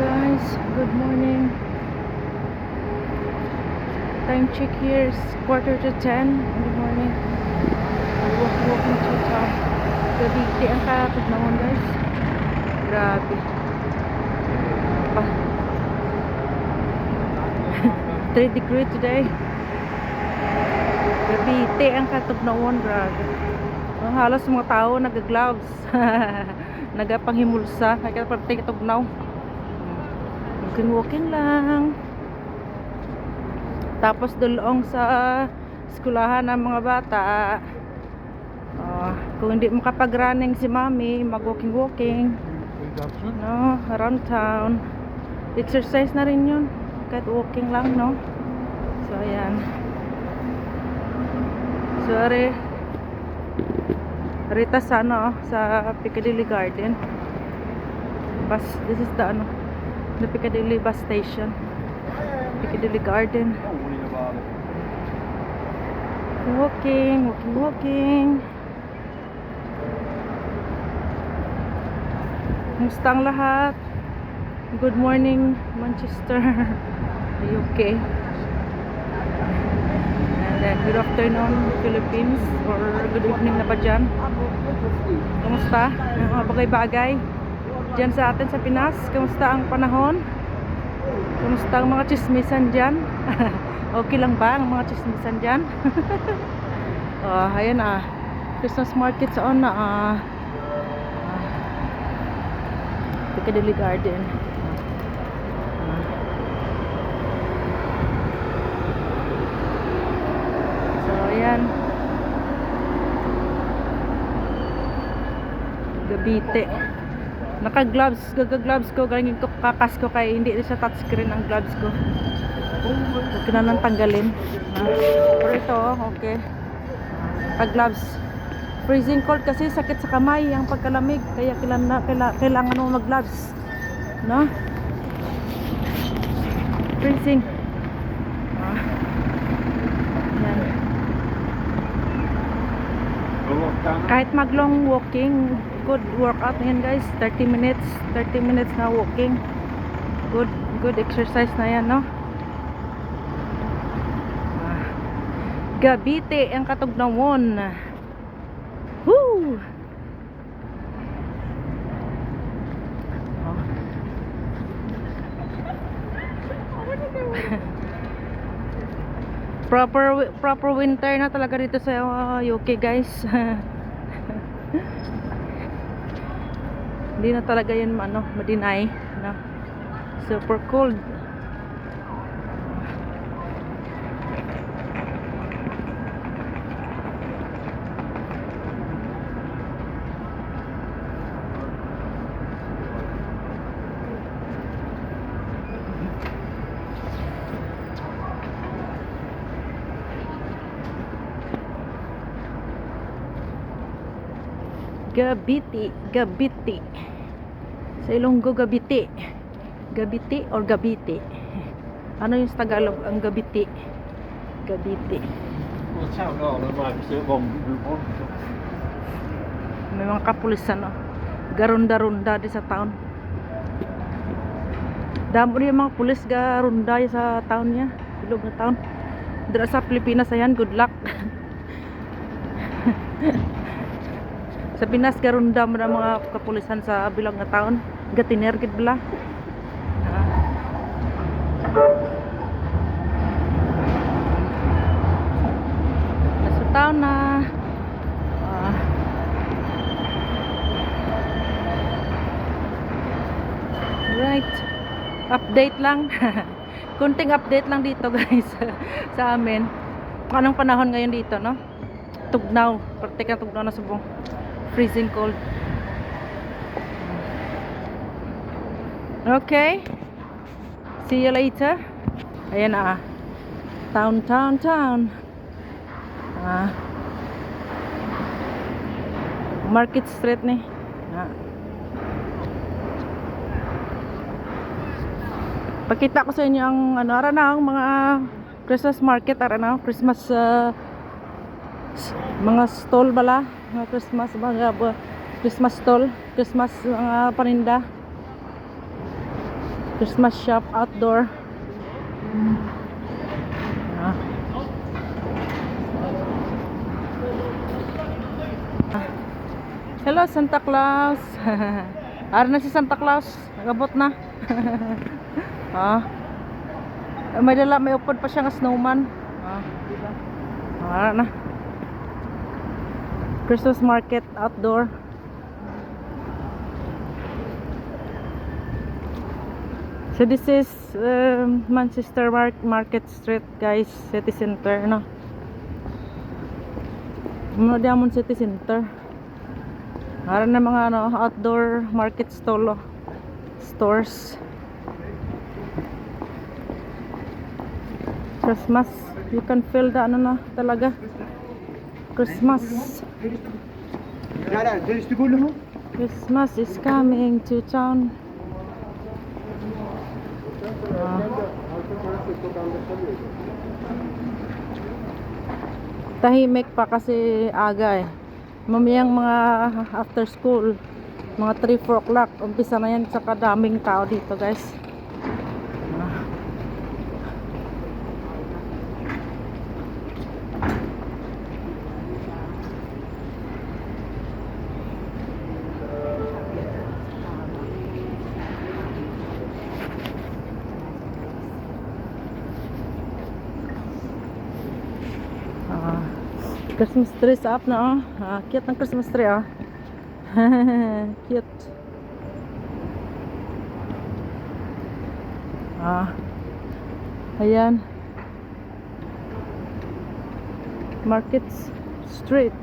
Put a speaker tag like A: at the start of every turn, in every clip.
A: guys, good morning. Time check here is 9:45 in the morning. Walking to town. Gabi, di ang katog naman guys. Grabe. Pa. 3 degrees today. Gabi, di ang katog naman. Grabe. Halos mga tao nag-gloves. Nagapanghimulsa. Kaya pati katog naw. Walking lang. Tapos dulong sa eskulahan ng mga bata. Kung hindi makapag-running si mami, mag-walking. No, around town. Exercise na rin yun. Kahit walking lang, no? So, ayan. Sorry. Rita sa, sa Piccadilly Garden. This is the, the Piccadilly bus station. Piccadilly Garden. Walking. Kumusta ang lahat? Good morning, Manchester. Are you okay? And then good afternoon, Philippines. Or good evening na ba dyan? Kumusta? Ang mga bagay-bagay dyan sa atin sa Pinas. Kumusta ang panahon? Kumusta ang mga chismisan dyan? Okay lang ba ang mga chismisan dyan? Ayan Christmas market sa Piccadilly Garden. So ayan, Gabite. Naka-gloves, gaga-gloves ko, galing ko kakas ko kay hindi sa touchscreen ang gloves ko. Okay na nang tanggalin. Pero ito, okay. Naka-gloves. Freezing cold kasi sakit sa kamay ang pagkalamig, kaya kailangan mo mag-gloves. No? Freezing. Yan. Kahit mag-long walking, good workout yan guys. 30 minutes na walking. Good exercise na yan, no? Gabite ang katugnaon. Woo! Proper winter na talaga dito sa UK guys. Hindi na talaga yan ma-deny, no? Super cold. Gabiti. Sa Ilonggo, Gabiti. Gabiti or Gabiti? Ano yung sa Tagalog ang Gabiti? Gabiti. May mga kapulisan, garunda-runda di sa town. Damo rin yung mga pulis garunda sa town niya. Ilog na town. Dira sa Pilipinas, ayan, good luck. Sa Pinas garunda mo na mga kapulisan sa bilog nga taon. Gatiner gid bala. Nasa taon na. Right. Update lang. Kunting update lang dito guys sa amin. Anong panahon ngayon dito, no? Tugnaw. Praktika tugnaw na subong. Freezing cold. Okay. See you later. Ayan Town. Market Street ni. Pakita ko sa inyo ang ang mga Christmas market, Christmas mga stall bala. Christmas stall, Christmas paninda. Christmas shop outdoor. Ah. Hello Santa Claus. Ara na si Santa Claus. Nagabot na. Ah. May upod pa siya nga snowman. Ah. Ara na. Christmas market outdoor. So this is Manchester Market Street, guys, city center, no. Mga diamond city center. Meron na mga ano, outdoor market stores. Christmas, you can feel the ano na talaga. Christmas. Christmas is coming to town. Tahimik pa kasi aga eh. Mamayang mga after school, mga 3-4 o'clock, umpisa na yan sa kadaming tao dito, guys. Christmas tree sa up na, oh. Cute ng Christmas tree, oh. Cute. Ayan. Market Street.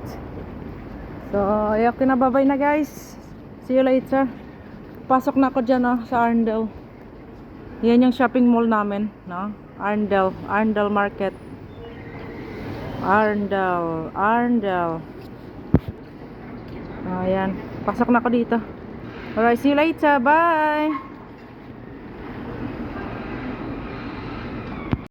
A: So, okay na, bye-bye na, guys. See you later. Pasok na ako dyan, oh, sa Arndale. Yan yung shopping mall namin, no? Arndale Market. Arndale. Ayan. Pasok na ako dito. Alright, see you later. Bye!